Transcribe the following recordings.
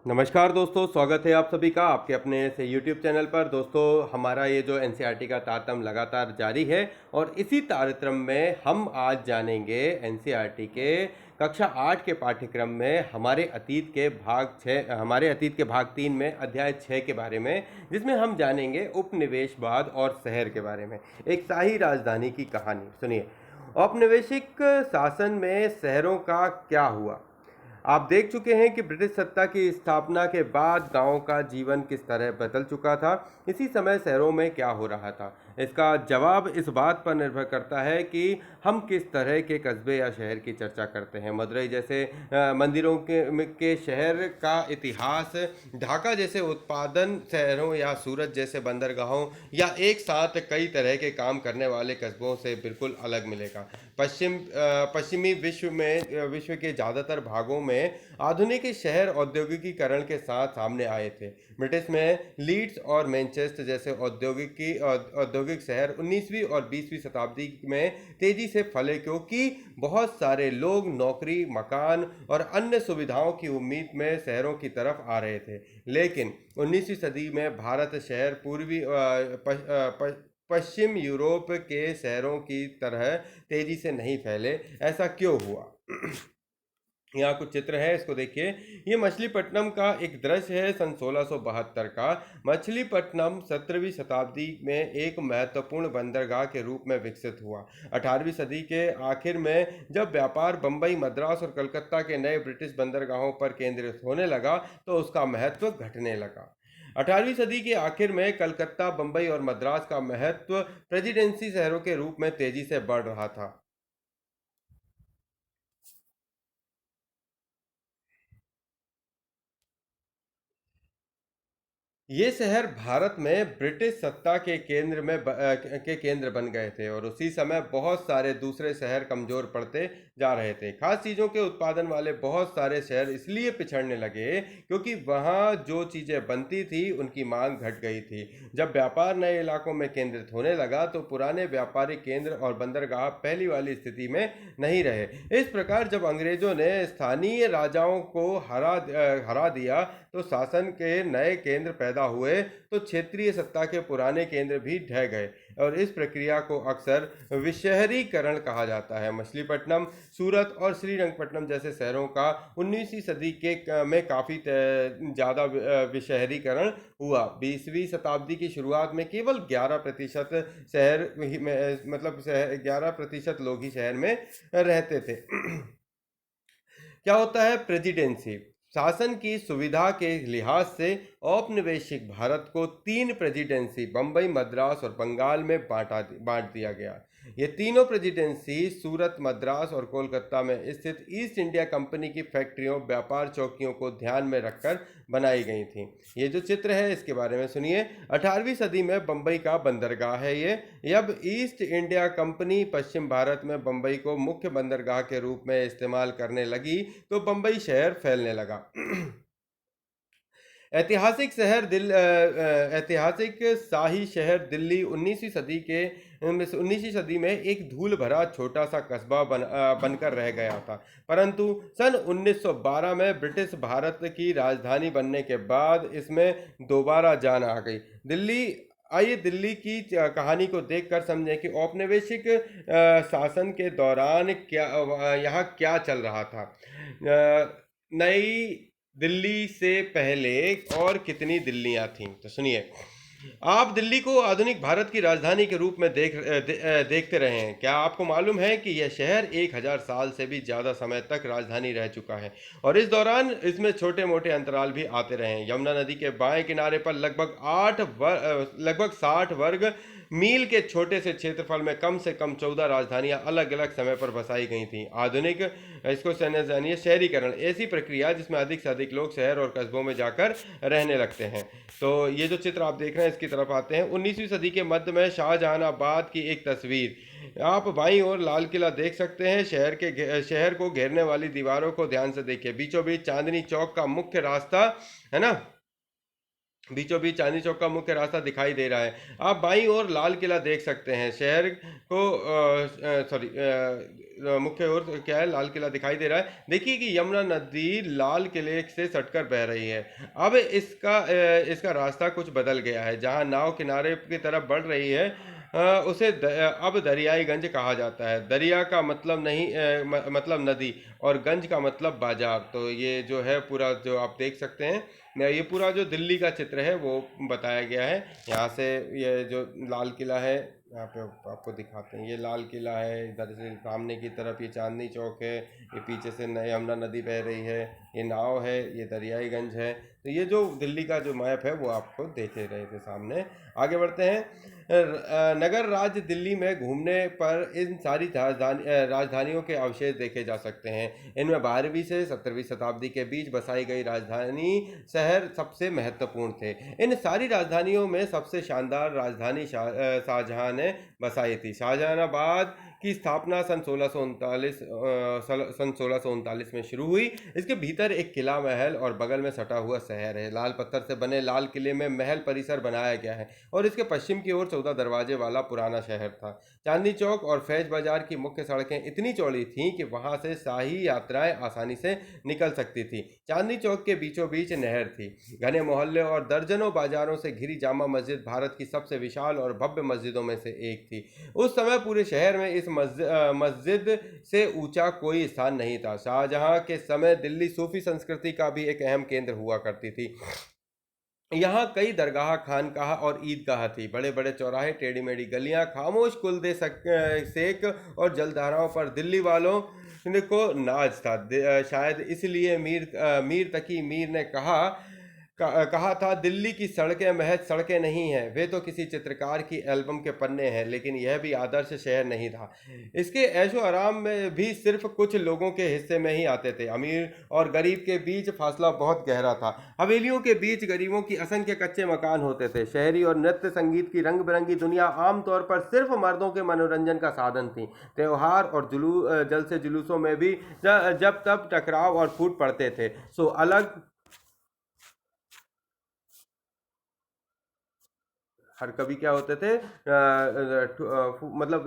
नमस्कार दोस्तों, स्वागत है आप सभी का आपके अपने से YouTube चैनल पर। दोस्तों, हमारा ये जो एनसीईआरटी का तारतम्य लगातार जारी है और इसी तारतम्य में हम आज जानेंगे एनसीईआरटी के कक्षा 8 के पाठ्यक्रम में हमारे अतीत के भाग 3 में अध्याय 6 के बारे में, जिसमें हम जानेंगे उपनिवेशवाद और शहर के बारे में, एक शाही राजधानी की कहानी। सुनिए, औपनिवेशिक शासन में शहरों का क्या हुआ। आप देख चुके हैं कि ब्रिटिश सत्ता की स्थापना के बाद गांवों का जीवन किस तरह बदल चुका था। इसी समय शहरों में क्या हो रहा था, इसका जवाब इस बात पर निर्भर करता है कि हम किस तरह के कस्बे या शहर की चर्चा करते हैं। मदुरई जैसे मंदिरों के शहर का इतिहास, ढाका जैसे उत्पादन शहरों या सूरत जैसे बंदरगाहों या एक साथ कई तरह के काम करने वाले कस्बों से बिल्कुल अलग मिलेगा। पश्चिमी विश्व के ज़्यादातर भागों में आधुनिक शहर औद्योगिकीकरण के साथ सामने आए थे। ब्रिटिश में लीड्स और मैनचेस्टर जैसे औद्योगिक शहर 19वीं और 20वीं शताब्दी में तेजी से फले, क्योंकि बहुत सारे लोग नौकरी, मकान और अन्य सुविधाओं की उम्मीद में शहरों की तरफ आ रहे थे। लेकिन 19वीं सदी में भारत शहर पश्चिम यूरोप के शहरों की तरह तेजी से नहीं फैले। ऐसा क्यों हुआ? यहाँ कुछ चित्र है, इसको देखिए। ये मछलीपट्टनम का एक दृश्य है सन 1672 का। मछलीपट्टनम 17वीं शताब्दी में एक महत्वपूर्ण बंदरगाह के रूप में विकसित हुआ। 18वीं सदी के आखिर में जब व्यापार बंबई, मद्रास और कलकत्ता के नए ब्रिटिश बंदरगाहों पर केंद्रित होने लगा तो उसका महत्व घटने लगा। 18वीं सदी के आखिर में कलकत्ता, बंबई और मद्रास का महत्व प्रेसिडेंसी शहरों के रूप में तेजी से बढ़ रहा था। ये शहर भारत में ब्रिटिश सत्ता के के केंद्र बन गए थे और उसी समय बहुत सारे दूसरे शहर कमजोर पड़ते जा रहे थे। खास चीज़ों के उत्पादन वाले बहुत सारे शहर इसलिए पिछड़ने लगे क्योंकि वहाँ जो चीज़ें बनती थी उनकी मांग घट गई थी। जब व्यापार नए इलाकों में केंद्रित होने लगा तो पुराने व्यापारिक केंद्र और बंदरगाह पहली वाली स्थिति में नहीं रहे। इस प्रकार जब अंग्रेजों ने स्थानीय राजाओं को हरा दिया तो शासन के नए केंद्र पैदा हुए, तो क्षेत्रीय सत्ता के पुराने केंद्र भी ढह गए और इस प्रक्रिया को अक्सर विशहरीकरण कहा जाता है। मछलीपट्टनम, सूरत और श्रीरंगपट्टनम जैसे शहरों का 19वीं सदी में काफ़ी ज़्यादा विशहरीकरण हुआ। 20वीं शताब्दी की शुरुआत में केवल 11% शहर ही में, मतलब 11% लोग ही शहर में रहते थे। क्या होता है प्रेसिडेंसी? शासन की सुविधा के लिहाज से औपनिवेशिक भारत को 3 प्रेसिडेंसी बंबई, मद्रास और बंगाल में बांट दिया गया। ये तीनों प्रेसिडेंसी सूरत, मद्रास और कोलकाता में स्थित ईस्ट इंडिया कंपनी की फैक्ट्रियों, व्यापार चौकियों को ध्यान में रखकर बनाई गई थी। ये जो चित्र है इसके बारे में सुनिए। 18वीं सदी में बंबई का बंदरगाह है ये। जब ईस्ट इंडिया कंपनी पश्चिम भारत में बंबई को मुख्य बंदरगाह के रूप में इस्तेमाल करने लगी तो बंबई शहर फैलने लगा। ऐतिहासिक शाही शहर दिल्ली 19वीं सदी में एक धूल भरा छोटा सा कस्बा बनकर रह गया था, परंतु सन 1912 में ब्रिटिश भारत की राजधानी बनने के बाद इसमें दोबारा जान आ गई। आइए दिल्ली की कहानी को देखकर समझें कि औपनिवेशिक शासन के दौरान यहाँ क्या चल रहा था। नई दिल्ली से पहले और कितनी दिल्लियां थीं, तो सुनिए। आप दिल्ली को आधुनिक भारत की राजधानी के रूप में देखते रहे हैं। क्या आपको मालूम है कि यह शहर 1000 साल से भी ज़्यादा समय तक राजधानी रह चुका है और इस दौरान इसमें छोटे मोटे अंतराल भी आते रहे हैं। यमुना नदी के बाएं किनारे पर लगभग 60 वर्ग मील के छोटे से क्षेत्रफल में कम से कम 14 राजधानियां अलग अलग समय पर बसाई गई थीं। आधुनिक इसको जानिए शहरीकरण, ऐसी प्रक्रिया जिसमें अधिक से अधिक लोग शहर और कस्बों में जाकर रहने लगते हैं। तो ये जो चित्र आप देख रहे हैं इसकी तरफ आते हैं। 19वीं सदी के मध्य में शाहजहानाबाद की एक तस्वीर। आप बाईं ओर लाल किला देख सकते हैं। शहर को घेरने वाली दीवारों को ध्यान से देखिए। बीचों बीच चांदनी चौक का मुख्य रास्ता है ना, बीचों बीच चांदनी चौक का मुख्य रास्ता दिखाई दे रहा है। आप बाईं ओर लाल किला देख सकते हैं। शहर को सॉरी मुख्य ओर क्या है, लाल किला दिखाई दे रहा है। देखिए कि यमुना नदी लाल किले से सटकर बह रही है। अब इसका रास्ता कुछ बदल गया है। जहां नाव किनारे की तरफ बढ़ रही है अब दरियाईगंज कहा जाता है। दरिया का मतलब नहीं मतलब नदी, और गंज का मतलब बाजार। तो ये जो है पूरा जो आप देख सकते हैं, ये पूरा जो दिल्ली का चित्र है वो बताया गया है। यहाँ से ये जो लाल किला है, यहाँ पे आपको दिखाते हैं, ये लाल किला है। इधर से सामने की तरफ ये चांदनी चौक है, ये पीछे से यमुना नदी बह रही है, ये नाव है, ये दरियाईगंज है। तो ये जो दिल्ली का जो मैप है वो आपको देख रहे थे सामने। आगे बढ़ते हैं। नगर राज्य दिल्ली में घूमने पर इन सारी राजधानियों के अवशेष देखे जा सकते हैं। इनमें 12वीं से 17वीं शताब्दी के बीच बसाई गई राजधानी शहर सबसे महत्वपूर्ण थे। इन सारी राजधानियों में सबसे शानदार राजधानी शाहजहां ने बसाई थी। शाहजहानाबाद की स्थापना सन 1639 में शुरू हुई। इसके भीतर एक किला महल और बगल में सटा हुआ शहर है। लाल पत्थर से बने लाल किले में महल परिसर बनाया गया है और इसके पश्चिम की ओर 14 दरवाजे वाला पुराना शहर था। चांदनी चौक और फैज बाजार की मुख्य सड़कें इतनी चौड़ी थीं कि वहां से शाही यात्राएं आसानी से निकल सकती थी। चांदनी चौक के बीचों बीच नहर थी। घने मोहल्ले और दर्जनों बाजारों से घिरी जामा मस्जिद भारत की सबसे विशाल और भव्य मस्जिदों में से एक थी। उस समय पूरे शहर में इस मस्जिद से ऊंचा कोई स्थान नहीं था। शाहजहां के समय दिल्ली सूफी संस्कृति का भी एक अहम केंद्र हुआ करती थी। यहाँ कई दरगाह, खानकाह और ईदगाह थी। बड़े बड़े चौराहे, टेढ़ी मेढ़ी गलियां, खामोश कुल सेक और जलधाराओं पर दिल्ली वालों को नाज था। शायद इसलिए मीर तकी मीर ने कहा था, दिल्ली की सड़कें महज सड़कें नहीं हैं, वे तो किसी चित्रकार की एल्बम के पन्ने हैं। लेकिन यह भी आदर्श शहर नहीं था। इसके ऐशो आराम में भी सिर्फ कुछ लोगों के हिस्से में ही आते थे। अमीर और गरीब के बीच फासला बहुत गहरा था। हवेलियों के बीच गरीबों की असंख्य कच्चे मकान होते थे। शहरी और नृत्य संगीत की रंग बिरंगी दुनिया आमतौर पर सिर्फ मर्दों के मनोरंजन का साधन थी। त्योहार और जल से जुलूसों में भी जब तब टकराव और फूट पड़ते थे। सो अलग हर कभी क्या होते थे, मतलब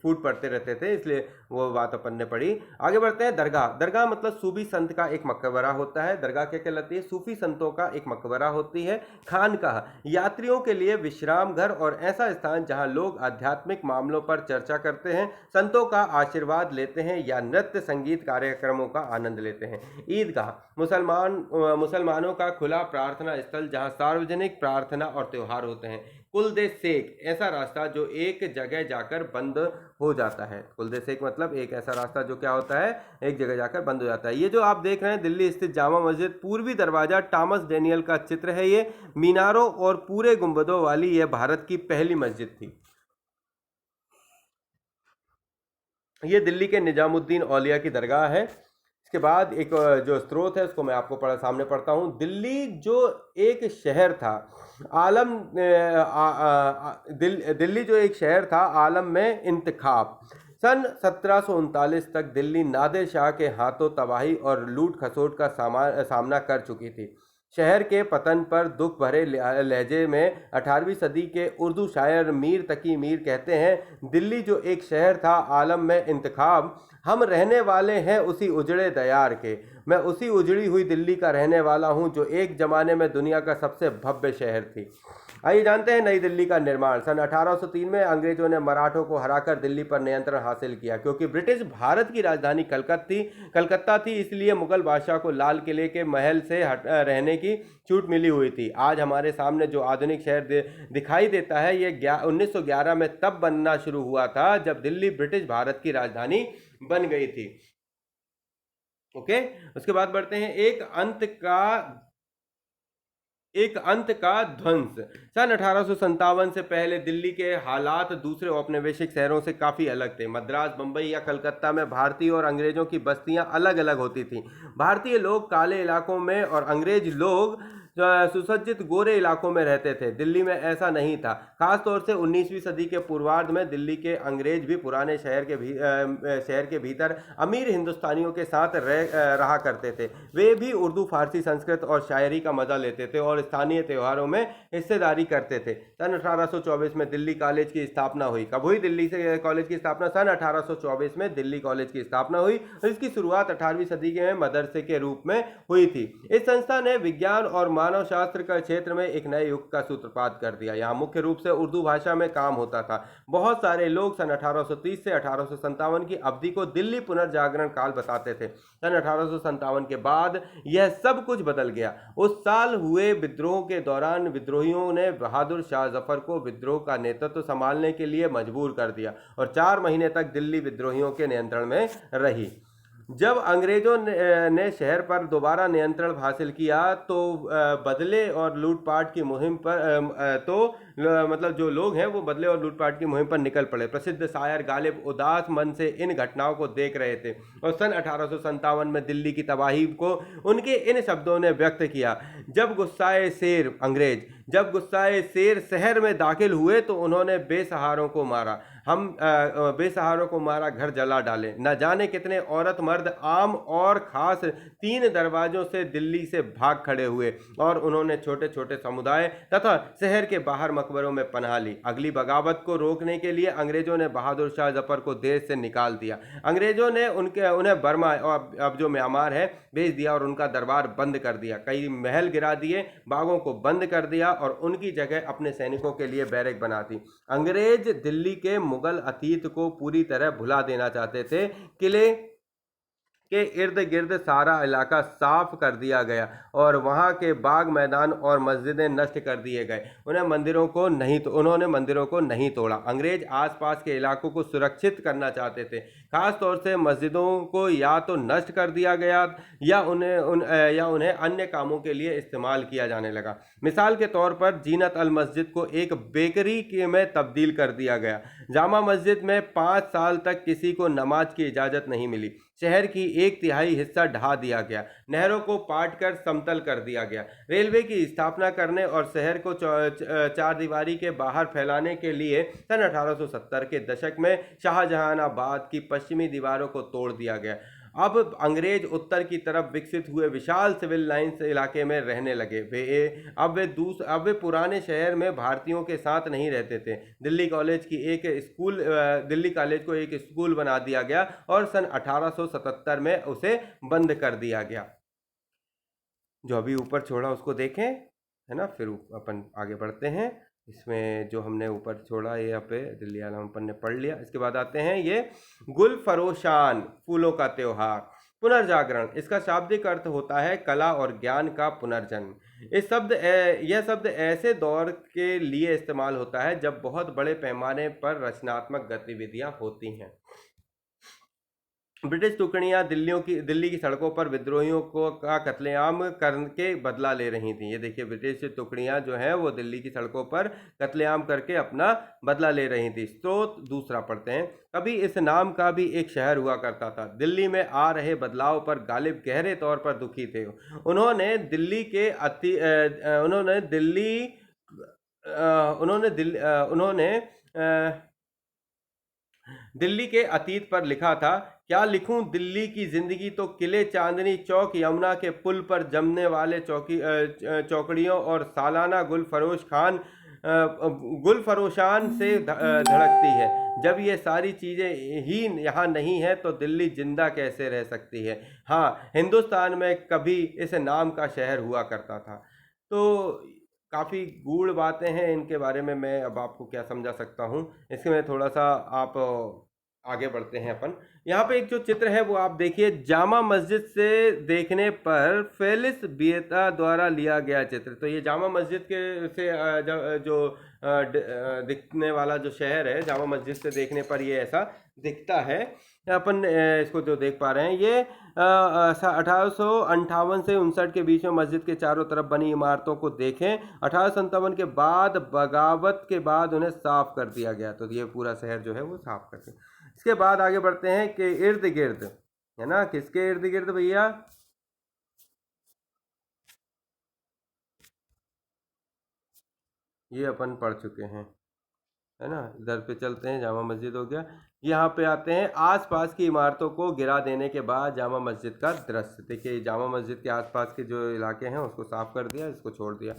फूट पड़ते रहते थे, इसलिए वो बात अपन ने पढ़ी। आगे बढ़ते हैं। दरगाह। दरगाह मतलब सूफी संत का एक मकबरा होता है। दरगाह क्या कहलाती है? सूफी संतों का एक मकबरा होती है। खानकाह यात्रियों के लिए विश्राम घर और ऐसा स्थान जहां लोग आध्यात्मिक मामलों पर चर्चा करते हैं, संतों का आशीर्वाद लेते हैं या नृत्य संगीत कार्यक्रमों का आनंद लेते हैं। ईदगाह मुसलमानों का खुला प्रार्थना स्थल जहां सार्वजनिक प्रार्थना और त्योहार होते हैं। कुलदे सेक ऐसा रास्ता जो एक जगह जाकर बंद हो जाता है। कुलदे सेक मतलब एक ऐसा रास्ता जो क्या होता है, एक जगह जाकर बंद हो जाता है। ये जो आप देख रहे हैं दिल्ली स्थित जामा मस्जिद, पूर्वी दरवाजा टॉमस डैनियल का चित्र है। ये मीनारों और पूरे गुंबदों वाली यह भारत की पहली मस्जिद थी। ये दिल्ली के निजामुद्दीन औलिया की दरगाह है। इसके बाद एक जो स्रोत है उसको मैं आपको सामने पढ़ता हूँ। दिल्ली जो एक शहर था आलम दिल्ली जो एक शहर था आलम में इंतखाब। सन 1739 तक दिल्ली नादिर शाह के हाथों तबाही और लूट खसोट का सामना कर चुकी थी। शहर के पतन पर दुख भरे लहजे में 18वीं सदी के उर्दू शायर मीर तकी मीर कहते हैं, दिल्ली जो एक शहर था आलम में इंतखाब, हम रहने वाले हैं उसी उजड़े दयार के। मैं उसी उजड़ी हुई दिल्ली का रहने वाला हूं जो एक जमाने में दुनिया का सबसे भव्य शहर थी। आइए जानते हैं नई दिल्ली का निर्माण। सन 1803 में अंग्रेजों ने मराठों को हराकर दिल्ली पर नियंत्रण हासिल किया। क्योंकि ब्रिटिश भारत की राजधानी कलकत्ता थी, इसलिए मुगल बादशाह को लाल किले के महल से रहने की छूट मिली हुई थी। आज हमारे सामने जो आधुनिक शहर दिखाई देता है, ये 1911 में तब बनना शुरू हुआ था जब दिल्ली ब्रिटिश भारत की राजधानी बन गई थी। ओके, उसके बाद बढ़ते हैं। एक अंत का ध्वंस। सन 1857 से पहले दिल्ली के हालात दूसरे औपनिवेशिक शहरों से काफ़ी अलग थे। मद्रास, बंबई या कलकत्ता में भारतीय और अंग्रेजों की बस्तियां अलग अलग होती थीं। भारतीय लोग काले इलाकों में और अंग्रेज लोग सुसज्जित गोरे इलाकों में रहते थे। दिल्ली में ऐसा नहीं था। खास तौर से 19वीं सदी के पूर्वार्ध में दिल्ली के अंग्रेज भी पुराने शहर के भीतर अमीर हिंदुस्तानियों के साथ रहा करते थे। वे भी उर्दू, फारसी, संस्कृत और शायरी का मजा लेते थे और स्थानीय त्योहारों में हिस्सेदारी करते थे। सन 1824 में दिल्ली कॉलेज की स्थापना हुई। कब हुई दिल्ली से कॉलेज की स्थापना? सन 1824 में दिल्ली कॉलेज की स्थापना हुई। इसकी शुरुआत 18वीं सदी के मदरसे के रूप में हुई थी। इस संस्था ने विज्ञान और मानव शास्त्र का क्षेत्र में एक नए युग का सूत्रपात कर दिया। यहाँ मुख्य रूप से उर्दू भाषा में काम होता था। बहुत सारे लोग सन 1830 से 1857 की अवधि को दिल्ली पुनर्जागरण काल बताते थे। सन 1857 के बाद यह सब कुछ बदल गया। उस साल हुए विद्रोह के दौरान विद्रोहियों ने बहादुर शाह जफर को विद्रोह का नेतृत्व संभालने के लिए मजबूर कर दिया और 4 महीने तक दिल्ली विद्रोहियों के नियंत्रण में रही। जब अंग्रेजों ने शहर पर दोबारा नियंत्रण हासिल किया तो बदले और लूटपाट की मुहिम पर मतलब जो लोग हैं वो बदले और लूटपाट की मुहिम पर निकल पड़े। प्रसिद्ध शायर गालिब उदास मन से इन घटनाओं को देख रहे थे और सन 1857 में दिल्ली की तबाही को उनके इन शब्दों ने व्यक्त किया। जब गुस्साए शेर शहर में दाखिल हुए तो उन्होंने बेसहारों को मारा। बेसहारों को मारा, घर जला डाले। न जाने कितने औरत मर्द आम और खास 3 दरवाजों से दिल्ली से भाग खड़े हुए और उन्होंने छोटे छोटे समुदाय तथा शहर के बाहर मकबरों में पनाह ली। अगली बगावत को रोकने के लिए अंग्रेजों ने बहादुर शाह जफर को देश से निकाल दिया। अंग्रेजों ने उन्हें बर्मा और अब जो म्यांमार है भेज दिया और उनका दरबार बंद कर दिया। कई महल गिरा दिए, बागों को बंद कर दिया और उनकी जगह अपने सैनिकों के लिए बैरक बना दी। अंग्रेज दिल्ली के मुगल अतीत को पूरी तरह भुला देना चाहते थे। किले के इर्द गिर्द सारा इलाका साफ कर दिया गया और वहां के बाग, मैदान और मस्जिदें नष्ट कर दिए गए। उन्होंने मंदिरों को नहीं तोड़ा। अंग्रेज आसपास के इलाकों को सुरक्षित करना चाहते थे। खास तौर से मस्जिदों को या तो नष्ट कर दिया गया या उन्हें अन्य कामों के लिए इस्तेमाल किया जाने लगा। मिसाल के तौर पर जीनत अल मस्जिद को एक बेकरी में तब्दील कर दिया गया। जामा मस्जिद में 5 साल तक किसी को नमाज की इजाज़त नहीं मिली। शहर की 1/3 हिस्सा ढा दिया गया। नहरों को पाट कर समतल कर दिया गया। रेलवे की स्थापना करने और शहर को चारदीवारी के बाहर फैलाने के लिए सन 1870 के दशक में शाहजहानाबाद की पश्चिमी दीवारों को तोड़ दिया गया। अब अंग्रेज उत्तर की तरफ विकसित हुए विशाल सिविल लाइन्स इलाके में रहने लगे। अब वे पुराने शहर में भारतीयों के साथ नहीं रहते थे। दिल्ली कॉलेज को एक स्कूल बना दिया गया और सन 1877 में उसे बंद कर दिया गया। जो अभी ऊपर छोड़ा उसको देखें, है ना। फिर अपन आगे बढ़ते हैं। इसमें जो हमने ऊपर छोड़ा ये यहाँ पे दिल्ली आलम अपन ने पढ़ लिया। इसके बाद आते हैं ये गुल फरोशान, फूलों का त्योहार। पुनर्जागरण, इसका शाब्दिक अर्थ होता है कला और ज्ञान का पुनर्जन्म। यह शब्द ऐसे दौर के लिए इस्तेमाल होता है जब बहुत बड़े पैमाने पर रचनात्मक गतिविधियां होती हैं। ब्रिटिश टुकड़ियां दिल्ली की सड़कों पर विद्रोहियों का कत्लेआम करके बदला ले रही थी। ये देखिए, ब्रिटिश टुकड़ियां जो हैं वो दिल्ली की सड़कों पर कत्लेआम करके अपना बदला ले रही थी। स्रोत दूसरा पढ़ते हैं। कभी इस नाम का भी एक शहर हुआ करता था। दिल्ली में आ रहे बदलाव पर गालिब गहरे तौर पर दुखी थे। उन्होंने दिल्ली के अति उन्होंने दिल्ली उन्होंने दिल्ली उन्होंने दिल्ली के अतीत पर लिखा था। क्या लिखूं दिल्ली की जिंदगी तो किले, चांदनी चौक, यमुना के पुल पर जमने वाले चौकड़ियों और सालाना गुलफरोशान से धड़कती है। जब ये सारी चीज़ें ही यहाँ नहीं है तो दिल्ली जिंदा कैसे रह सकती है। हाँ, हिंदुस्तान में कभी इस नाम का शहर हुआ करता था। तो काफ़ी गूढ़ बातें हैं इनके बारे में। मैं अब आपको क्या समझा सकता हूँ, इसके में थोड़ा सा आप आगे बढ़ते हैं अपन। यहाँ पे एक जो चित्र है वो आप देखिए, जामा मस्जिद से देखने पर फेलिस बिएता द्वारा लिया गया चित्र। तो ये जामा मस्जिद के से जो दिखने वाला जो शहर है, जामा मस्जिद से देखने पर ये ऐसा दिखता है। अपन इसको जो देख पा रहे हैं, ये 1858 से 59 के बीच में मस्जिद के चारों तरफ बनी इमारतों को देखें। 1857 के बाद बगावत के बाद उन्हें साफ कर दिया गया। तो ये पूरा शहर जो है वो साफ कर दिया। इसके बाद आगे बढ़ते हैं कि इर्द गिर्द, है ना, किसके इर्द गिर्द भैया, ये अपन पढ़ चुके हैं, है ना। इधर पे चलते हैं, जामा मस्जिद हो गया। यहाँ पे आते हैं आसपास की इमारतों को गिरा देने के बाद जामा मस्जिद का दृश्य। देखिए जामा मस्जिद के आसपास के जो इलाके हैं उसको साफ कर दिया, इसको छोड़ दिया।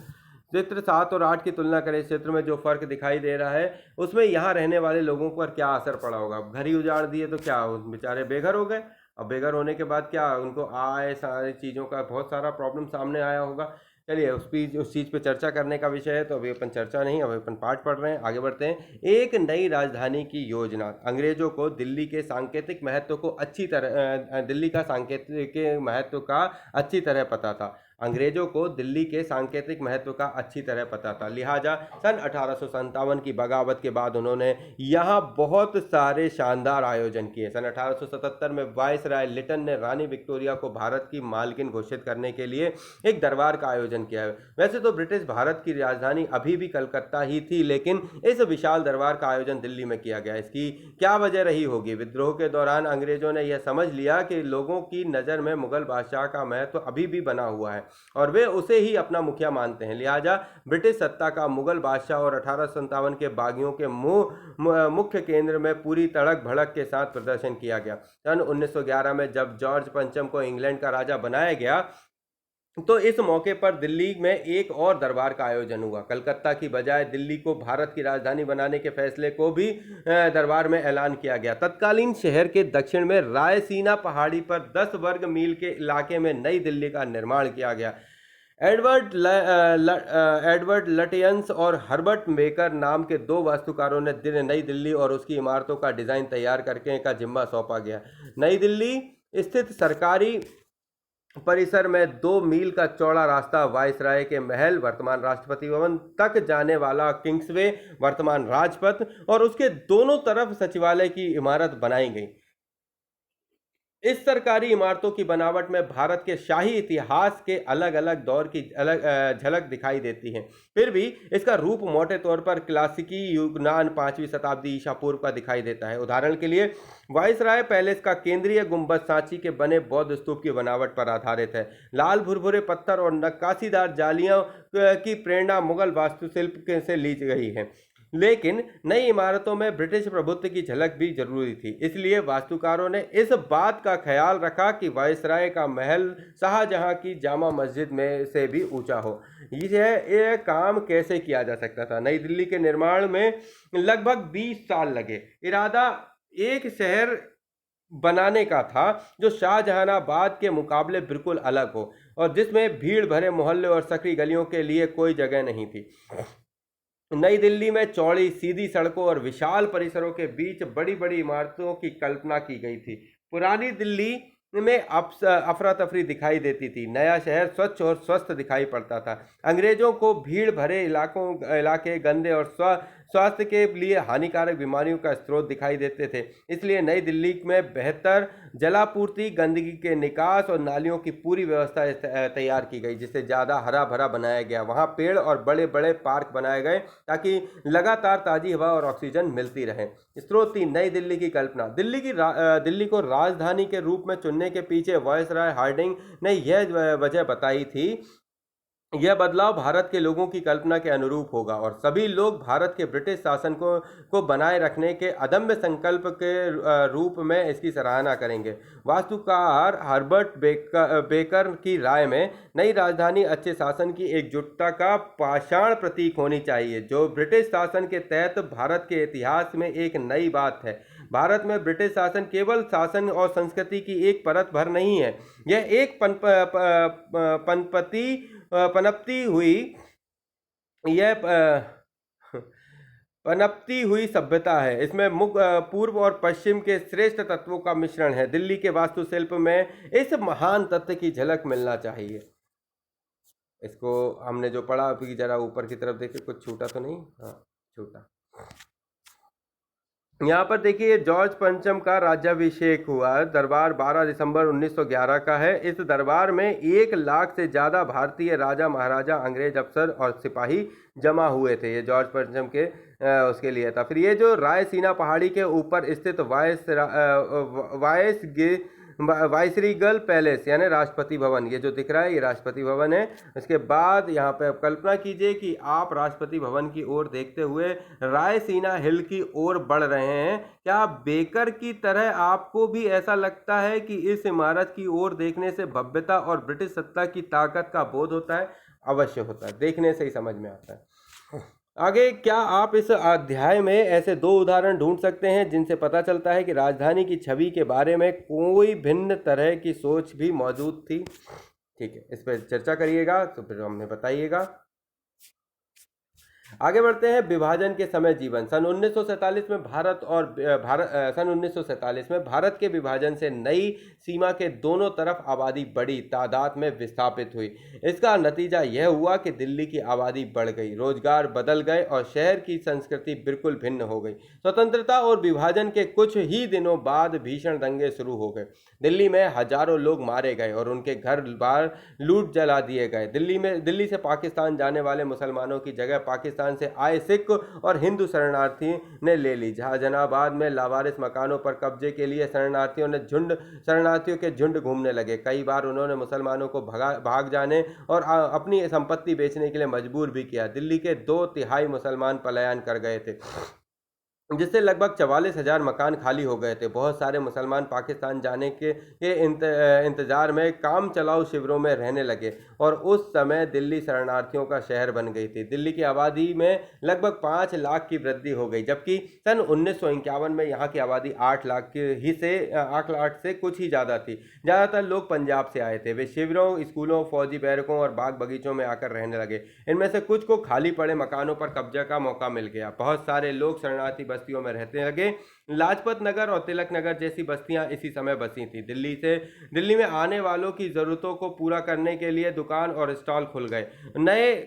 चित्र 7 और 8 की तुलना करें, इस क्षेत्र में जो फर्क दिखाई दे रहा है उसमें यहाँ रहने वाले लोगों पर क्या असर पड़ा होगा। घर ही उजाड़ दिए तो क्या हो, बेचारे बेघर हो गए। अब बेघर होने के बाद क्या उनको आए सारी चीज़ों का बहुत सारा प्रॉब्लम सामने आया होगा। चलिए उस चीज़ पे चर्चा करने का विषय है, तो अभी अपन चर्चा नहीं, अभी अपन पाठ पढ़ रहे हैं, आगे बढ़ते हैं। एक नई राजधानी की योजना। अंग्रेजों को दिल्ली के सांकेतिक महत्व को अच्छी तरह दिल्ली का सांकेतिक महत्व का अच्छी तरह पता था। अंग्रेजों को दिल्ली के सांकेतिक महत्व का अच्छी तरह पता था, लिहाजा सन 1857 की बगावत के बाद उन्होंने यहाँ बहुत सारे शानदार आयोजन किए। सन 1877 में वायसराय लिटन ने रानी विक्टोरिया को भारत की मालकिन घोषित करने के लिए एक दरबार का आयोजन किया है। वैसे तो ब्रिटिश भारत की राजधानी अभी भी कलकत्ता ही थी, लेकिन इस विशाल दरबार का आयोजन दिल्ली में किया गया। इसकी क्या वजह रही होगी? विद्रोह के दौरान अंग्रेजों ने यह समझ लिया कि लोगों की नज़र में मुगल बादशाह का महत्व अभी भी बना हुआ है और वे उसे ही अपना मुखिया मानते हैं, लिहाजा ब्रिटिश सत्ता का मुगल बादशाह और 1857 के बागियों के मुख्य केंद्र में पूरी तड़क भड़क के साथ प्रदर्शन किया गया। सन 1911 में जब जॉर्ज पंचम को इंग्लैंड का राजा बनाया गया तो इस मौके पर दिल्ली में एक और दरबार का आयोजन हुआ। कलकत्ता की बजाय दिल्ली को भारत की राजधानी बनाने के फैसले को भी दरबार में ऐलान किया गया। तत्कालीन शहर के दक्षिण में रायसीना पहाड़ी पर 10 वर्ग मील के इलाके में नई दिल्ली का निर्माण किया गया। एडवर्ड लटियंस और हर्बर्ट बेकर नाम के दो वास्तुकारों ने नई दिल्ली और उसकी इमारतों का डिज़ाइन तैयार करके का जिम्मा सौंपा गया। नई दिल्ली स्थित सरकारी परिसर में 2 मील का चौड़ा रास्ता वायसराय के महल वर्तमान राष्ट्रपति भवन तक जाने वाला किंग्सवे वर्तमान राजपथ और उसके दोनों तरफ सचिवालय की इमारत बनाई गई। इस सरकारी इमारतों की बनावट में भारत के शाही इतिहास के अलग अलग दौर की अलग झलक दिखाई देती है। फिर भी इसका रूप मोटे तौर पर क्लासिकी यूनान 5वीं शताब्दी ईसा पूर्व का दिखाई देता है। उदाहरण के लिए वायसराय पैलेस का केंद्रीय गुंबद सांची के बने बौद्ध स्तूप की बनावट पर आधारित है। लाल भुरभुरे पत्थर और नक्काशीदार जालियों की प्रेरणा मुगल वास्तुशिल्प से ली गई है, लेकिन नई इमारतों में ब्रिटिश प्रभुत्व की झलक भी जरूरी थी। इसलिए वास्तुकारों ने इस बात का ख्याल रखा कि वायसराय का महल शाहजहां की जामा मस्जिद में से भी ऊंचा हो। यह काम कैसे किया जा सकता था? नई दिल्ली के निर्माण में लगभग 20 साल लगे। इरादा एक शहर बनाने का था जो शाहजहानाबाद के मुकाबले बिल्कुल अलग हो और जिसमें भीड़ भरे मोहल्ले और सकरी गलियों के लिए कोई जगह नहीं थी। नई दिल्ली में चौड़ी सीधी सड़कों और विशाल परिसरों के बीच बड़ी बड़ी इमारतों की कल्पना की गई थी। पुरानी दिल्ली में अफरा तफरी दिखाई देती थी, नया शहर स्वच्छ और स्वस्थ दिखाई पड़ता था। अंग्रेजों को भीड़ भरे इलाके गंदे और स्वास्थ्य के लिए हानिकारक बीमारियों का स्रोत दिखाई देते थे। इसलिए नई दिल्ली में बेहतर जलापूर्ति, गंदगी के निकास और नालियों की पूरी व्यवस्था तैयार की गई, जिसे ज़्यादा हरा भरा बनाया गया। वहाँ पेड़ और बड़े बड़े पार्क बनाए गए ताकि लगातार ताज़ी हवा और ऑक्सीजन मिलती रहे। स्रोत 3, नई दिल्ली की कल्पना। दिल्ली को राजधानी के रूप में चुनने के पीछे वायसराय हार्डिंग ने यह वजह बताई थी। यह बदलाव भारत के लोगों की कल्पना के अनुरूप होगा और सभी लोग भारत के ब्रिटिश शासन को बनाए रखने के अदम्य संकल्प के रूप में इसकी सराहना करेंगे। वास्तुकार हर्बर्ट बेकर की राय में नई राजधानी अच्छे शासन की एकजुटता का पाषाण प्रतीक होनी चाहिए, जो ब्रिटिश शासन के तहत भारत के इतिहास में एक नई बात है। भारत में ब्रिटिश शासन केवल शासन और संस्कृति की एक परत भर नहीं है, यह एक पनपती हुई सभ्यता है। इसमें पूर्व और पश्चिम के श्रेष्ठ तत्वों का मिश्रण है। दिल्ली के वास्तुशिल्प में इस महान तत्व की झलक मिलना चाहिए। इसको हमने जो पढ़ा अभी जरा ऊपर की तरफ देखिए, कुछ छूटा तो नहीं? हाँ, छूटा। यहाँ पर देखिए जॉर्ज पंचम का राज्याभिषेक हुआ। दरबार 12 दिसंबर 1911 का है। इस दरबार में 1 लाख से ज़्यादा भारतीय राजा महाराजा, अंग्रेज अफसर और सिपाही जमा हुए थे। ये जॉर्ज पंचम के उसके लिए था। फिर ये जो रायसीना पहाड़ी के ऊपर स्थित वाइसरीगल पैलेस यानी राष्ट्रपति भवन, ये जो दिख रहा है ये राष्ट्रपति भवन है। इसके बाद यहाँ पे अब कल्पना कीजिए कि आप राष्ट्रपति भवन की ओर देखते हुए रायसीना हिल की ओर बढ़ रहे हैं। क्या बेकर की तरह आपको भी ऐसा लगता है कि इस इमारत की ओर देखने से भव्यता और ब्रिटिश सत्ता की ताकत का बोध होता है? अवश्य होता है, देखने से ही समझ में आता है। आगे क्या आप इस अध्याय में ऐसे दो उदाहरण ढूंढ सकते हैं जिनसे पता चलता है कि राजधानी की छवि के बारे में कोई भिन्न तरह की सोच भी मौजूद थी? ठीक है, इस पर चर्चा करिएगा तो फिर हमें बताइएगा। आगे बढ़ते हैं। विभाजन के समय जीवन। सन 1947 में भारत के विभाजन से नई सीमा के दोनों तरफ आबादी बड़ी तादाद में विस्थापित हुई। इसका नतीजा यह हुआ कि दिल्ली की आबादी बढ़ गई, रोजगार बदल गए और शहर की संस्कृति बिल्कुल भिन्न हो गई। स्वतंत्रता और विभाजन के कुछ ही दिनों बाद भीषण दंगे शुरू हो गए। दिल्ली में हजारों लोग मारे गए और उनके घर बार लूट जला दिए गए। दिल्ली से पाकिस्तान जाने वाले मुसलमानों की जगह पाकिस्तान से आए सिख और हिंदू शरणार्थी ने ले ली। जहानाबाद में लावारिस मकानों पर कब्जे के लिए शरणार्थियों के झुंड घूमने लगे। कई बार उन्होंने मुसलमानों को भाग जाने और अपनी संपत्ति बेचने के लिए मजबूर भी किया। दिल्ली के 2/3 मुसलमान पलायन कर गए थे, जिससे लगभग 44,000 मकान खाली हो गए थे। बहुत सारे मुसलमान पाकिस्तान जाने के इंतजार में काम चलाऊ शिविरों में रहने लगे और उस समय दिल्ली शरणार्थियों का शहर बन गई थी। दिल्ली की आबादी में लगभग 5 लाख की वृद्धि हो गई, जबकि सन 1951 में यहाँ की आबादी 8 लाख से कुछ ही ज़्यादा थी। ज़्यादातर लोग पंजाब से आए थे। वे शिविरों, स्कूलों, फौजी बैरकों और बाग बगीचों में आकर रहने लगे। इनमें से कुछ को खाली पड़े मकानों पर कब्जा का मौका मिल गया। बहुत सारे लोग शरणार्थी बस्तियों में रहने लगे। लाजपत नगर और तिलक नगर जैसी बस्तियां इसी समय बसी थी। दिल्ली में आने वालों की जरूरतों को पूरा करने के लिए दुकान और स्टॉल खुल गए।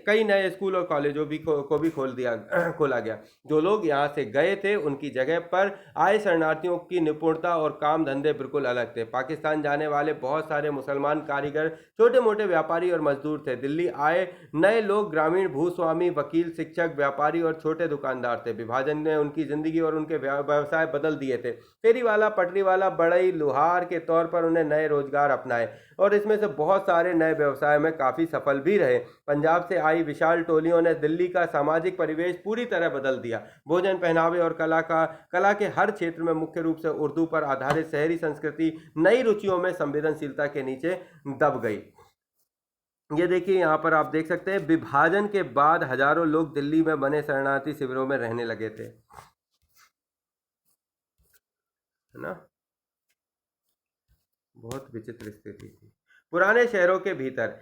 कई नए स्कूल और कॉलेजों को भी खोला गया। जो लोग यहाँ से गए थे उनकी जगह पर आए शरणार्थियों की निपुणता और काम धंधे बिल्कुल अलग थे। पाकिस्तान जाने वाले बहुत सारे मुसलमान कारीगर, छोटे मोटे व्यापारी और मजदूर थे। दिल्ली आए नए लोग ग्रामीण भूस्वामी, वकील, शिक्षक, व्यापारी और छोटे दुकानदार थे। विभाजन ने उनकी जिंदगी और उनके व्यवसाय बदल दिए थे। फेरी वाला, पटरी वाला, बढ़ई, लुहार के तौर पर उन्हें नए रोजगार अपनाए और इसमें से बहुत सारे नए व्यवसाय में काफी सफल भी रहे। पंजाब से आई विशाल टोलियों ने दिल्ली का सामाजिक परिवेश पूरी तरह बदल दिया। भोजन, पहनावे और कला के हर क्षेत्र में मुख्य रूप से उर्दू पर आधारित शहरी संस्कृति नई रुचियों में संवेदनशीलता के नीचे दब गई। ये देखिए, यहाँ पर आप देख सकते हैं, विभाजन के बाद हजारों लोग दिल्ली में बने शरणार्थी शिविरों में रहने लगे थे, है ना। बहुत विचित्र स्थिति थी। पुराने शहरों के भीतर।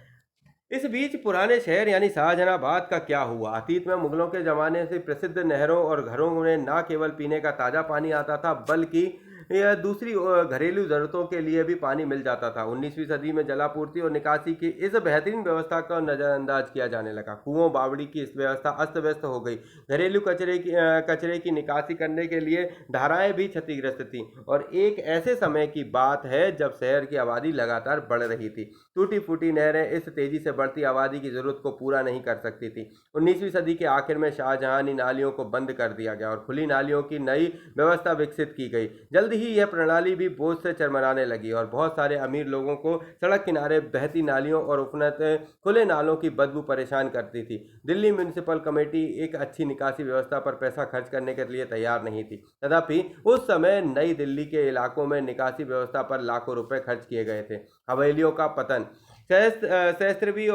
इस बीच पुराने शहर यानी शाहजहानाबाद का क्या हुआ? अतीत में मुगलों के जमाने से प्रसिद्ध नहरों और घरों में न केवल पीने का ताज़ा पानी आता था, बल्कि यह दूसरी घरेलू ज़रूरतों के लिए भी पानी मिल जाता था। 19वीं सदी में जलापूर्ति और निकासी की इस बेहतरीन व्यवस्था का नज़रअंदाज किया जाने लगा। कुओं बावड़ी की इस व्यवस्था अस्त व्यस्त हो गई। घरेलू कचरे की निकासी करने के लिए धाराएं भी क्षतिग्रस्त थीं और एक ऐसे समय की बात है जब शहर की आबादी लगातार बढ़ रही थी। टूटी फूटी नहरें इस तेजी से बढ़ती आबादी की जरूरत को पूरा नहीं कर सकती थी। 19वीं सदी के आखिर में शाहजहानी नालियों को बंद कर दिया गया और खुली नालियों की नई व्यवस्था विकसित की गई। जल्द ही यह प्रणाली भी बोझ से चरमराने लगी और बहुत सारे अमीर लोगों को सड़क किनारे बहती नालियों और उफनत खुले नालों की बदबू परेशान करती थी। दिल्ली म्यूनिसिपल कमेटी एक अच्छी निकासी व्यवस्था पर पैसा खर्च करने के लिए तैयार नहीं थी। तथापि उस समय नई दिल्ली के इलाकों में निकासी व्यवस्था पर लाखों रुपए खर्च किए गए थे। हवेलियों का पतन। 17वीं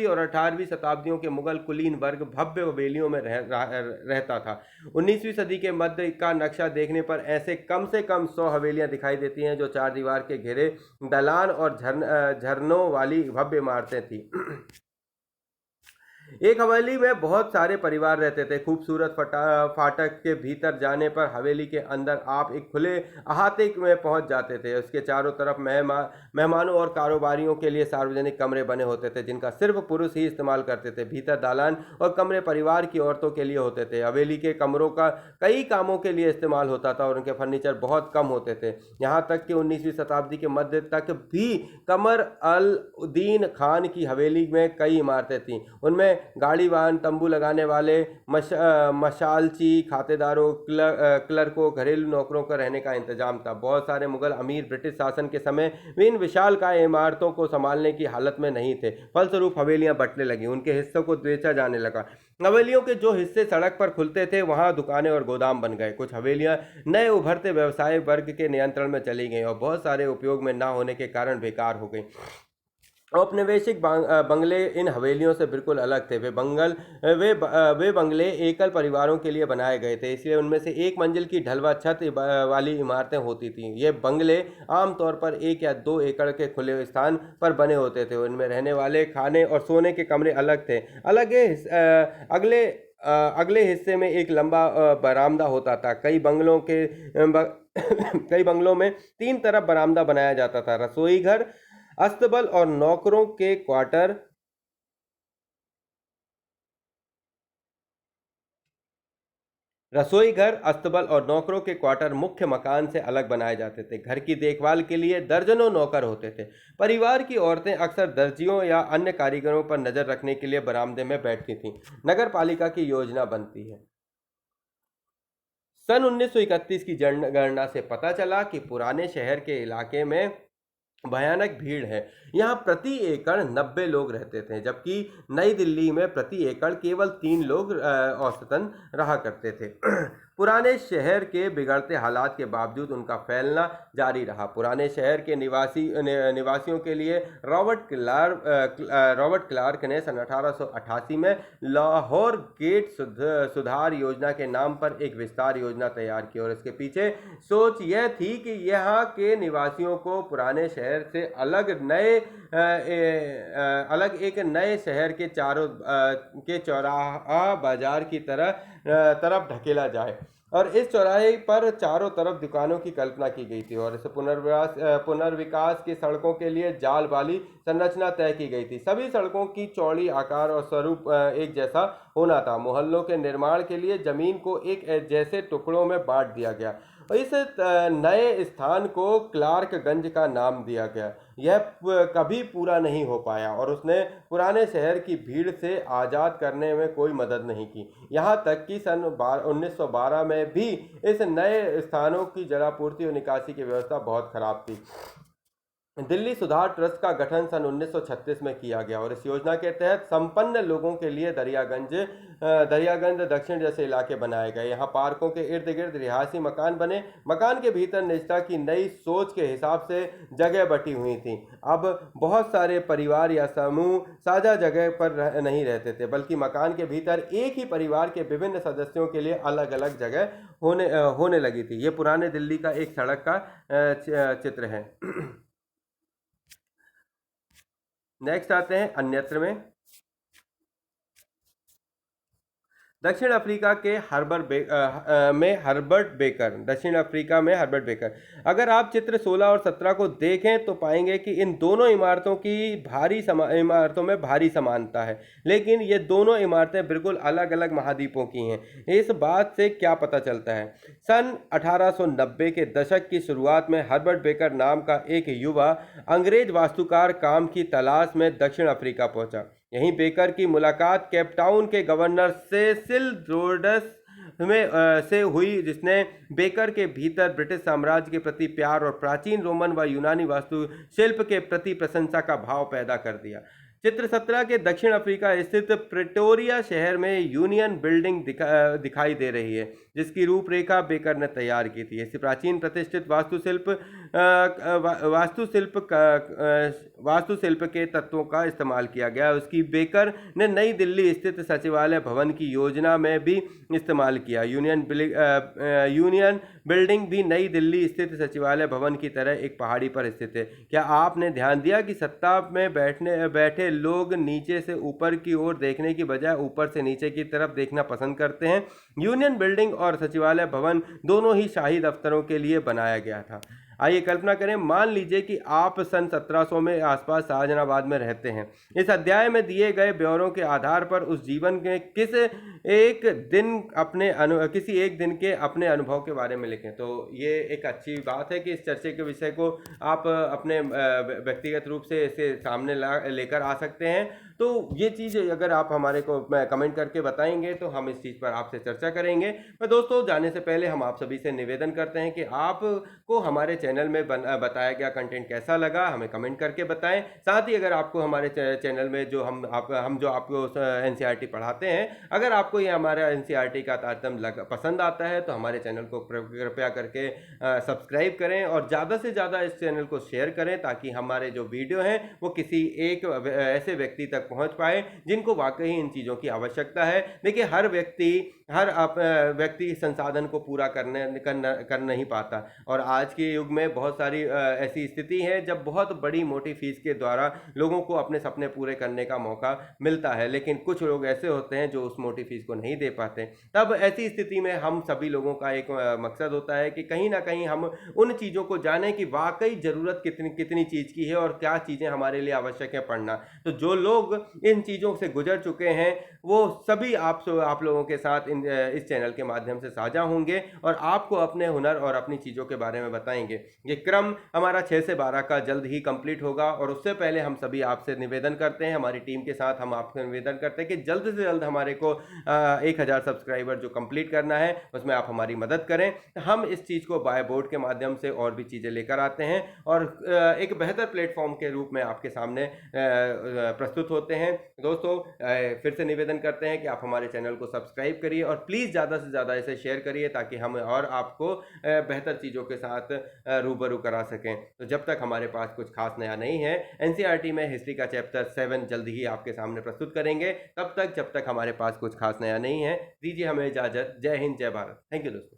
और 18वीं शताब्दियों के मुगल कुलीन वर्ग भव्य हवेलियों में रहता था। 19वीं सदी के मध्य का नक्शा देखने पर ऐसे कम से कम 100 हवेलियां दिखाई देती हैं जो 4 दीवार के घेरे दलान और झरनों वाली भव्य इमारतें थी। एक हवेली में बहुत सारे परिवार रहते थे। खूबसूरत फाटक के भीतर जाने पर हवेली के अंदर आप एक खुले अहाते में पहुंच जाते थे। उसके चारों तरफ मेहमानों और कारोबारियों के लिए सार्वजनिक कमरे बने होते थे जिनका सिर्फ पुरुष ही इस्तेमाल करते थे। भीतर दालान और कमरे परिवार की औरतों के लिए होते थे। हवेली के कमरों का कई कामों के लिए इस्तेमाल होता था और उनके फर्नीचर बहुत कम होते थे। यहाँ तक कि 19वीं शताब्दी के मध्य तक भी कमर अल दीन खान की हवेली में कई इमारतें थीं। उनमें गाड़ी वाहन, तंबू लगाने वाले, मशालची, खातेदारों, क्लर्कों, घरेलू नौकरों का रहने का इंतजाम था। बहुत सारे मुगल अमीर ब्रिटिश शासन के समय वे इन विशालकाय इमारतों को संभालने की हालत में नहीं थे। फलस्वरूप हवेलियां बंटने लगी, उनके हिस्सों को बेचा जाने लगा। हवेलियों के जो हिस्से सड़क पर खुलते थे वहां दुकानें और गोदाम बन गए। कुछ हवेलियां नए उभरते व्यवसाय वर्ग के नियंत्रण में चली गईं और बहुत सारे उपयोग में न होने के कारण बेकार हो गईं। औपनिवेशिक बंगले इन हवेलियों से बिल्कुल अलग थे। वे बंगले एकल परिवारों के लिए बनाए गए थे, इसलिए उनमें से एक मंजिल की ढलवा छत वाली इमारतें होती थीं। ये बंगले आमतौर पर 1 या 2 एकड़ के खुले स्थान पर बने होते थे। उनमें रहने वाले, खाने और सोने के कमरे अलग थे। अगले हिस्से में एक लंबा बरामदा होता था। कई बंगलों में 3 तरफ बरामदा बनाया जाता था। अस्तबल और नौकरों के क्वार्टर रसोई घर, अस्तबल और नौकरों के क्वार्टर मुख्य मकान से अलग बनाए जाते थे। घर की देखभाल के लिए दर्जनों नौकर होते थे। परिवार की औरतें अक्सर दर्जियों या अन्य कारीगरों पर नजर रखने के लिए बरामदे में बैठती थीं। नगर पालिका की योजना बनती है। सन 1931 की जनगणना से पता चला कि पुराने शहर के इलाके में भयानक भीड़ है। यहाँ प्रति एकड़ 90 लोग रहते थे, जबकि नई दिल्ली में प्रति एकड़ केवल 3 लोग औसतन रहा करते थे। पुराने शहर के बिगड़ते हालात के बावजूद उनका फैलना जारी रहा। पुराने शहर के निवासियों के लिए रॉबर्ट क्लार्क ने सन 1888 में लाहौर गेट सुधार योजना के नाम पर एक विस्तार योजना तैयार की, और इसके पीछे सोच यह थी कि यहाँ के निवासियों को पुराने शहर से अलग एक नए शहर के चौराहा बाजार की तरफ ढकेला जाए, और इस चौराहे पर चारों तरफ दुकानों की कल्पना की गई थी, और इसे पुनर्विकास की सड़कों के लिए जाल वाली संरचना तय की गई थी। सभी सड़कों की चौड़ी, आकार और स्वरूप एक जैसा होना था। मोहल्लों के निर्माण के लिए जमीन को एक जैसे टुकड़ों में बांट दिया गया, और इस नए स्थान को क्लार्कगंज का नाम दिया गया। यह कभी पूरा नहीं हो पाया, और उसने पुराने शहर की भीड़ से आज़ाद करने में कोई मदद नहीं की। यहाँ तक कि सन 1912 में भी इस नए स्थानों की जलापूर्ति और निकासी की व्यवस्था बहुत खराब थी। दिल्ली सुधार ट्रस्ट का गठन सन 1936 में किया गया, और इस योजना के तहत संपन्न लोगों के लिए दरियागंज दक्षिण जैसे इलाके बनाए गए। यहाँ पार्कों के इर्द गिर्द रिहायशी मकान बने। मकान के भीतर निजता की नई सोच के हिसाब से जगह बटी हुई थी। अब बहुत सारे परिवार या समूह साझा जगह पर नहीं रहते थे, बल्कि मकान के भीतर एक ही परिवार के विभिन्न सदस्यों के लिए अलग अलग जगह होने लगी थी। ये पुराने दिल्ली का एक सड़क का चित्र है। नेक्स्ट आते हैं अन्यत्र में। दक्षिण अफ्रीका के हर्बर्ट बेकर। अगर आप चित्र 16 और 17 को देखें तो पाएंगे कि इन दोनों इमारतों में भारी समानता है, लेकिन ये दोनों इमारतें बिल्कुल अलग अलग महाद्वीपों की हैं। इस बात से क्या पता चलता है? सन 1890 के दशक की शुरुआत में हर्बर्ट बेकर नाम का एक युवा अंग्रेज वास्तुकार काम की तलाश में दक्षिण अफ्रीका पहुंचा। यहीं बेकर की मुलाकात केपटाउन के गवर्नर सेसिल रोड्स से हुई, जिसने बेकर के भीतर ब्रिटिश साम्राज्य के प्रति प्यार और प्राचीन रोमन व यूनानी वास्तुशिल्प के प्रति प्रशंसा का भाव पैदा कर दिया। चित्र 17 के दक्षिण अफ्रीका स्थित प्रिटोरिया शहर में यूनियन बिल्डिंग दिखाई दे रही है, जिसकी रूपरेखा बेकर ने तैयार की थी। इस प्राचीन प्रतिष्ठित वास्तुशिल्प के तत्वों का इस्तेमाल किया गया। उसकी बेकर ने नई दिल्ली स्थित सचिवालय भवन की योजना में भी इस्तेमाल किया। यूनियन बिल्डिंग भी नई दिल्ली स्थित सचिवालय भवन की तरह एक पहाड़ी पर स्थित है। क्या आपने ध्यान दिया कि सत्ता में बैठे लोग नीचे से ऊपर की ओर देखने की बजाय ऊपर से नीचे की तरफ देखना पसंद करते हैं? यूनियन बिल्डिंग और सचिवालय भवन दोनों ही शाही दफ्तरों के लिए बनाया गया था। आइए कल्पना करें, मान लीजिए कि आप सन 1700 में आसपास शाहजहानाबाद में रहते हैं। इस अध्याय में दिए गए ब्यौरों के आधार पर उस जीवन के किसी एक दिन के अपने अनुभव के बारे में लिखें। तो ये एक अच्छी बात है कि इस चर्चे के विषय को आप अपने व्यक्तिगत रूप से इसे सामने लेकर आ सकते हैं। तो तो ये चीज़ अगर आप हमारे को कमेंट करके बताएंगे तो हम इस चीज़ पर आपसे चर्चा करेंगे। पर दोस्तों, जाने से पहले हम आप सभी से निवेदन करते हैं कि आपको हमारे चैनल में बताया गया कंटेंट कैसा लगा, हमें कमेंट करके बताएं। साथ ही अगर आपको हमारे चैनल में जो हम जो आपको एनसीईआरटी पढ़ाते हैं, अगर आपको ये हमारा एनसीईआरटी का तारतम्य पसंद आता है तो हमारे चैनल को कृपया करके सब्सक्राइब करें और ज़्यादा से ज़्यादा इस चैनल को शेयर करें, ताकि हमारे जो वीडियो हैं वो किसी एक ऐसे व्यक्ति तक पहुंच पाए जिनको वाकई इन चीज़ों की आवश्यकता है। देखिए, हर व्यक्ति संसाधन को पूरा कर नहीं पाता, और आज के युग में बहुत सारी ऐसी स्थिति है जब बहुत बड़ी मोटी फीस के द्वारा लोगों को अपने सपने पूरे करने का मौका मिलता है, लेकिन कुछ लोग ऐसे होते हैं जो उस मोटी फीस को नहीं दे पाते। तब ऐसी स्थिति में हम सभी लोगों का एक मकसद होता है कि कहीं ना कहीं हम उन चीज़ों को जानें कि वाकई ज़रूरत कितनी कितनी चीज़ की है और क्या चीज़ें हमारे लिए आवश्यक है पढ़ना। तो जो लोग इन चीज़ों से गुजर चुके हैं वो सभी आप लोगों के साथ इस चैनल के माध्यम से साझा होंगे और आपको अपने हुनर और अपनी चीज़ों के बारे में बताएंगे। ये क्रम हमारा 6 से 12 का जल्द ही कंप्लीट होगा, और उससे पहले हम सभी आपसे निवेदन करते हैं, हमारी टीम के साथ हम आपसे निवेदन करते हैं कि जल्द से जल्द हमारे को 1000 सब्सक्राइबर जो कंप्लीट करना है उसमें आप हमारी मदद करें। हम इस चीज़ को बाय बोर्ड के माध्यम से और भी चीज़ें लेकर आते हैं और एक बेहतर प्लेटफॉर्म के रूप में आपके सामने प्रस्तुत होते हैं। दोस्तों, फिर से निवेदन करते हैं कि आप हमारे चैनल को सब्सक्राइब करिए और प्लीज़ ज़्यादा से ज़्यादा इसे शेयर करिए, ताकि हम और आपको बेहतर चीज़ों के साथ रूबरू करा सकें। तो जब तक हमारे पास कुछ खास नया नहीं है, एनसीईआरटी में हिस्ट्री का चैप्टर 7 जल्द ही आपके सामने प्रस्तुत करेंगे। तब तक, जब तक हमारे पास कुछ खास नया नहीं है, दीजिए हमें इजाज़त। जय हिंद, जय भारत। थैंक यू दोस्तों।